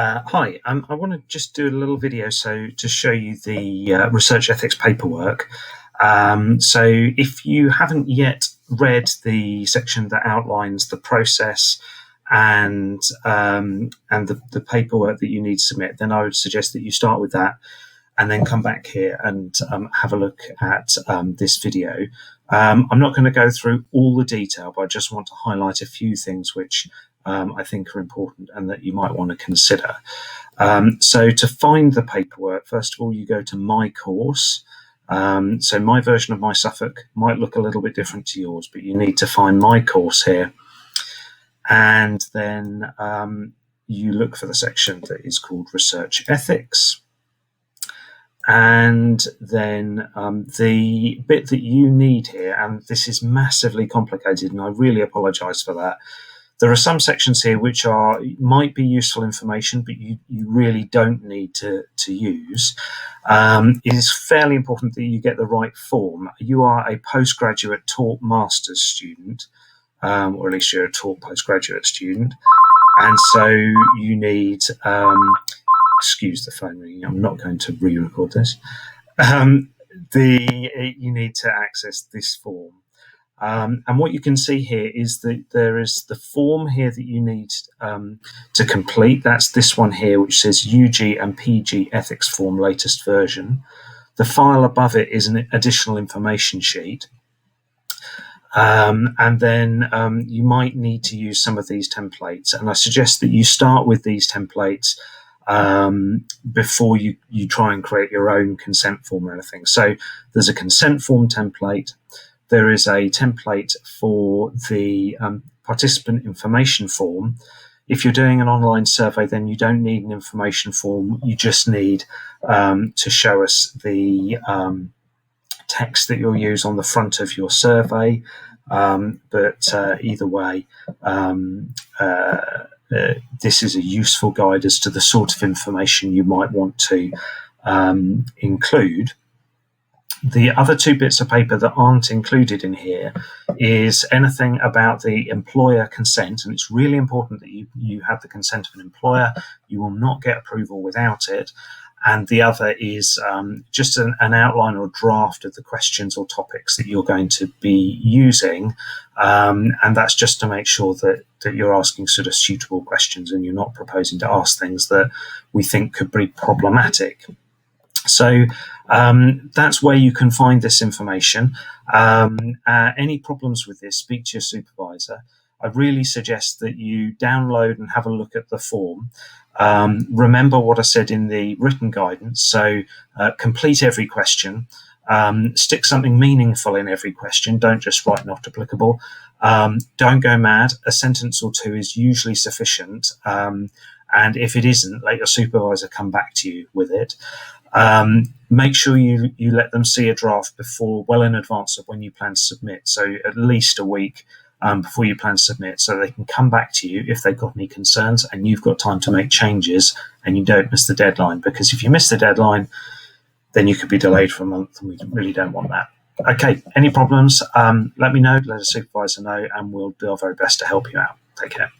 Hi, I want to just do a little video to show you the research ethics paperwork. So if you haven't yet read the section that outlines the process and the paperwork that you need to submit, then I would suggest that you start with that and then come back here and have a look at this video. I'm not going to go through all the detail, but I just want to highlight a few things which I think are important and that you might want to consider. So to find the paperwork, first of all, you go to My Course. So my version of My Suffolk might look a little bit different to yours, but you need to find My Course here. And then you look for the section that is called Research Ethics. And then the bit that you need here, and this is massively complicated, and I really apologize for that. There are some sections here which might be useful information, but you really don't need to use. It is fairly important that you get the right form. You are a postgraduate taught master's student, or at least you're a taught postgraduate student, and so you need, excuse the phone ringing, I'm not going to re-record this. You need to access this form. And what you can see here is that there is the form here that you need to complete. That's this one here, which says UG and PG ethics form latest version. The file above it is an additional information sheet. And then you might need to use some of these templates. And I suggest that you start with these templates before you try and create your own consent form or anything. So there's a consent form template. There is a template for the participant information form. If you're doing an online survey, then you don't need an information form. You just need to show us the text that you'll use on the front of your survey. But either way, this is a useful guide as to the sort of information you might want to include. The other two bits of paper that aren't included in here is anything about the employer consent, and it's really important that you have the consent of an employer. You will not get approval without it. And the other is just an outline or draft of the questions or topics that you're going to be using, and that's just to make sure that you're asking sort of suitable questions and you're not proposing to ask things that we think could be problematic. So that's where you can find this information. Any problems with this, speak to your supervisor. I really suggest that you download and have a look at the form. Remember what I said in the written guidance. So complete every question. Stick something meaningful in every question. Don't just write not applicable. Don't go mad. A sentence or two is usually sufficient. And if it isn't, let your supervisor come back to you with it. Make sure you let them see a draft well in advance of when you plan to submit. So at least a week before you plan to submit, so they can come back to you if they've got any concerns and you've got time to make changes and you don't miss the deadline. Because if you miss the deadline, then you could be delayed for a month, and we really don't want that. Okay, any problems, let me know, let a supervisor know, and we'll do our very best to help you out. Take care.